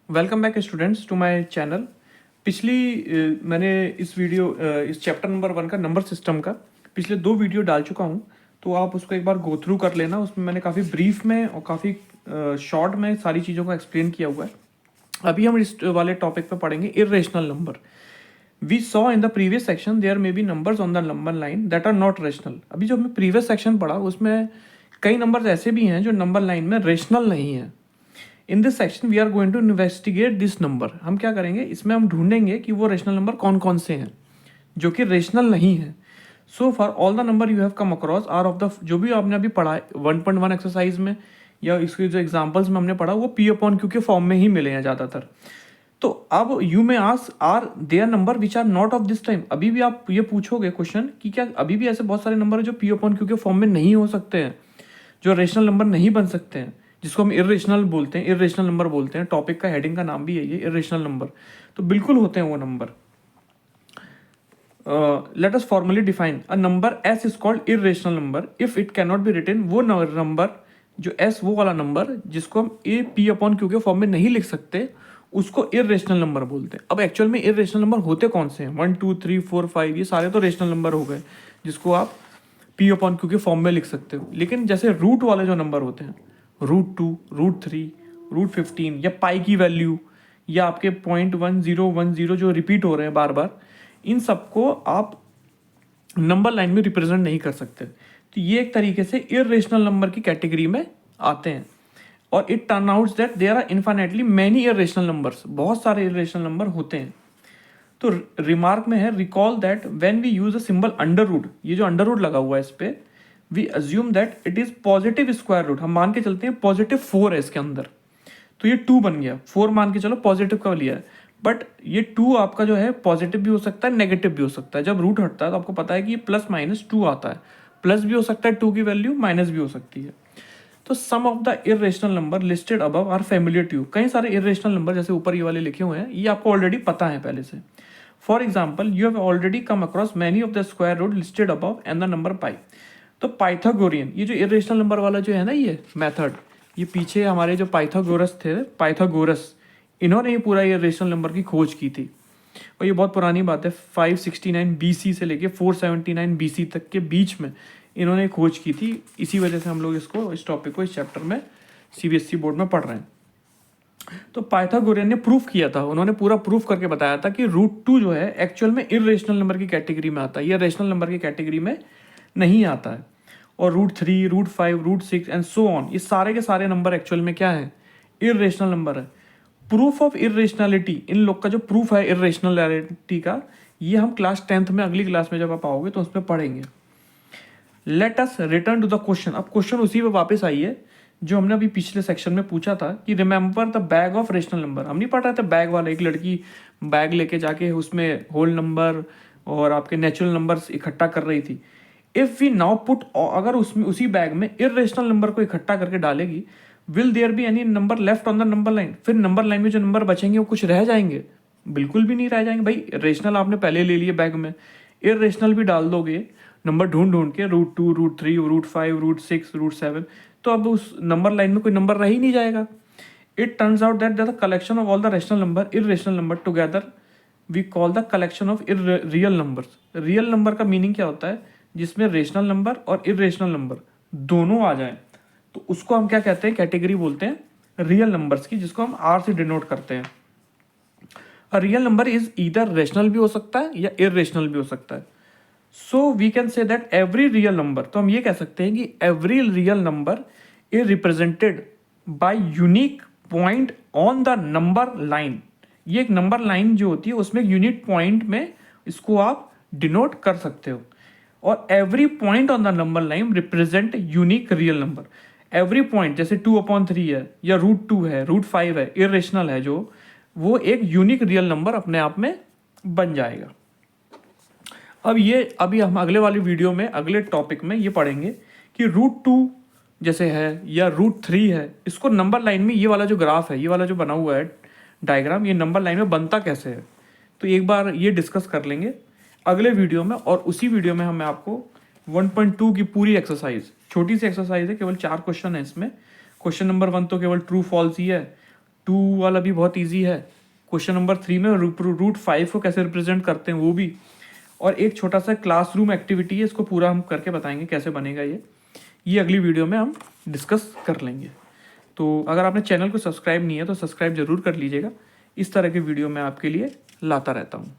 Welcome back students to my channel. मैंने इस chapter number 1 का नंबर सिस्टम का पिछले 2 वीडियो डाल चुका हूँ, तो आप उसको एक बार गो थ्रू कर लेना। उसमें मैंने काफ़ी ब्रीफ में और काफ़ी शॉर्ट में सारी चीज़ों को एक्सप्लेन किया हुआ है। अभी हम इस वाले टॉपिक पे पढ़ेंगे irrational number. We saw in the previous section there may be numbers on the number line that are not rational. अभी जो हमने प्रीवियस सेक्शन पढ़ा उसमें कई नंबर्स ऐसे भी हैं जो नंबर लाइन में रेशनल नहीं है। In this section we are going to investigate this number. हम क्या करेंगे, इसमें हम ढूंढेंगे कि वो रेशनल नंबर कौन कौन से हैं जो कि रेशनल नहीं है। So for all the number you have come across are of the, जो भी आपने अभी पढ़ा है 1.1 एक्सरसाइज में या इसके जो एग्जाम्पल्स में हमने पढ़ा वो पी अपॉन क्यू के फॉर्म में ही मिले हैं ज़्यादातर। तो अब you may ask are there number which are not of this type. अभी भी आप ये पूछोगे क्वेश्चन कि क्या अभी भी ऐसे बहुत सारे नंबर है जो पी अपॉन क्यू के फॉर्म में नहीं हो सकते हैं, जो रेशनल नंबर नहीं बन सकते हैं, जिसको हम इरेशनल बोलते हैं, इरेशनल नंबर बोलते हैं। टॉपिक का हेडिंग का नाम भी यही है, इरेशनल नंबर। तो बिल्कुल होते हैं वो number. Let us formally define a number s is called irrational number if it can not be written. वो नंबर जो एस, वो वाला नंबर जिसको हम ए पी अपॉन क्यू के फॉर्म में नहीं लिख सकते, उसको इरेशनल नंबर बोलते हैं। अब एक्चुअल में इरेशनल नंबर होते कौन से हैं? 1 2 3 4 5 ये सारे तो रेशनल नंबर हो गए जिसको आप पी अपॉन क्यू के फॉर्म में लिख सकते हो। लेकिन जैसे रूट वाले जो नंबर होते हैं, √2, √3, √15 या पाई की वैल्यू या आपके 0.1010 जो रिपीट हो रहे हैं बार बार, इन सबको आप नंबर लाइन में रिप्रेजेंट नहीं कर सकते। तो ये एक तरीके से इरेशनल नंबर की कैटेगरी में आते हैं। और it turn out that there are infinitely many irrational numbers, बहुत सारे इरेशनल नंबर होते हैं। तो रिमार्क में है recall that when we use a symbol under root, ये जो अंडर रूट लगा हुआ है इस पे, we assume that it is positive square root. हम मान के चलते हैं +4 है इसके अंदर, तो ये 2 बन गया। 4 मान के चलो पॉजिटिव का लिया है, बट ये 2 आपका जो है पॉजिटिव भी हो सकता है, नेगेटिव भी हो सकता है। जब रूट हटता है तो आपको पता है कि ये +-2 आता है। प्लस भी हो सकता है 2 की वैल्यू, माइनस भी हो सकती है। तो some of the irrational number listed above are familiar to you. कई सारे इरेशनल नंबर जैसे ऊपर ये वाले लिखे हुए हैं, ये आपको ऑलरेडी पता है पहले से। For example you have already come across many of the square root listed above and the number pi. तो पाइथागोरियन, ये जो इरेशनल नंबर वाला जो है ना ये मेथड, ये पीछे हमारे जो पाइथागोरस थे, पाइथागोरस, इन्होंने ये पूरा ये इरेशनल नंबर की खोज की थी। और ये बहुत पुरानी बात है, 569 BC से लेके 479 BC तक के बीच में इन्होंने खोज की थी। इसी वजह से हम लोग इसको, इस टॉपिक को इस चैप्टर में CBSE बोर्ड में पढ़ रहे हैं। तो पाइथागोरियन ने प्रूफ किया था, उन्होंने पूरा प्रूफ करके बताया था कि √2 जो है एक्चुअल में इरेशनल नंबर की कैटेगरी में आता है, ये रेशनल नंबर की कैटेगरी में नहीं आता है। और √3, √5, √6 एंड सो ऑन, ये सारे के सारे नंबर एक्चुअल में क्या है? इरेशनल नंबर है। प्रूफ ऑफ इरेशनलिटी, इन लोग का जो प्रूफ है इरेशनलिटी का, ये हम क्लास 10th में, अगली क्लास में जब आप आओगे तो उसमें पढ़ेंगे। Let us return to the question. अब क्वेश्चन उसी पे वापस आई है जो हमने अभी पिछले सेक्शन में पूछा था कि remember the bag of rational number. हम नहीं पढ़ रहे थे बैग वाला, एक लड़की बैग लेके जाके उसमें होल नंबर और आपके नेचुरल नंबर्स इकट्ठा कर रही थी। इफ वी नाउ पुट, अगर उसमें उसी बैग में इरेशनल नंबर को इकट्ठा करके डालेगी, will there be any number left on the number line? फिर नंबर लाइन में जो नंबर बचेंगे वो कुछ रह जाएंगे? बिल्कुल भी नहीं रह जाएंगे भाई। रेशनल आपने पहले ले लिए बैग में, इरेशनल भी डाल दोगे नंबर ढूंढ ढूंढ के, √2, √3, √5, √6, √7, तो अब उस नंबर लाइन में कोई नंबर रह ही नहीं जाएगा। It turns out that the collection of all the rational number, irrational number together we call the collection of real numbers. Real number का मीनिंग क्या होता है? जिसमें रेशनल नंबर और इरेशनल नंबर दोनों आ जाए तो उसको हम क्या कहते हैं? कैटेगरी बोलते हैं रियल नंबर्स की, जिसको हम R से डिनोट करते हैं। Real number is either rational भी हो सकता है या इरेशनल भी हो सकता है। So we can say that every real number, तो हम ये कह सकते हैं कि every real number is represented by unique point on the number line. ये एक नंबर लाइन जो होती है उसमें एक यूनिक पॉइंट में इसको आप डिनोट कर सकते हो। और every point on the number line represent unique real number. Every point, जैसे 2/3 है या √2 है, √5 है, इरेशनल है, जो वो एक यूनिक रियल नंबर अपने आप में बन जाएगा। अब ये अभी हम अगले वाली वीडियो में, अगले टॉपिक में ये पढ़ेंगे कि √2 जैसे है या √3 है, इसको नंबर लाइन में, ये वाला जो ग्राफ है, ये वाला जो बना हुआ है डायग्राम, ये नंबर लाइन में बनता कैसे है, तो एक बार ये डिस्कस कर लेंगे अगले वीडियो में। और उसी वीडियो में मैं आपको 1.2 की पूरी एक्सरसाइज, छोटी सी एक्सरसाइज है, केवल 4 क्वेश्चन है इसमें। क्वेश्चन नंबर 1 तो केवल ट्रू फॉल्स ही है, 2 वाला भी बहुत ईजी है। क्वेश्चन नंबर 3 में रूट 5 को कैसे रिप्रेजेंट करते हैं वो भी, और एक छोटा सा क्लासरूम एक्टिविटी है, इसको पूरा हम करके बताएंगे कैसे बनेगा ये अगली वीडियो में हम डिस्कस कर लेंगे। तो अगर आपने चैनल को सब्सक्राइब नहीं है तो सब्सक्राइब जरूर कर लीजिएगा, इस तरह के वीडियो मैं आपके लिए लाता रहता हूँ।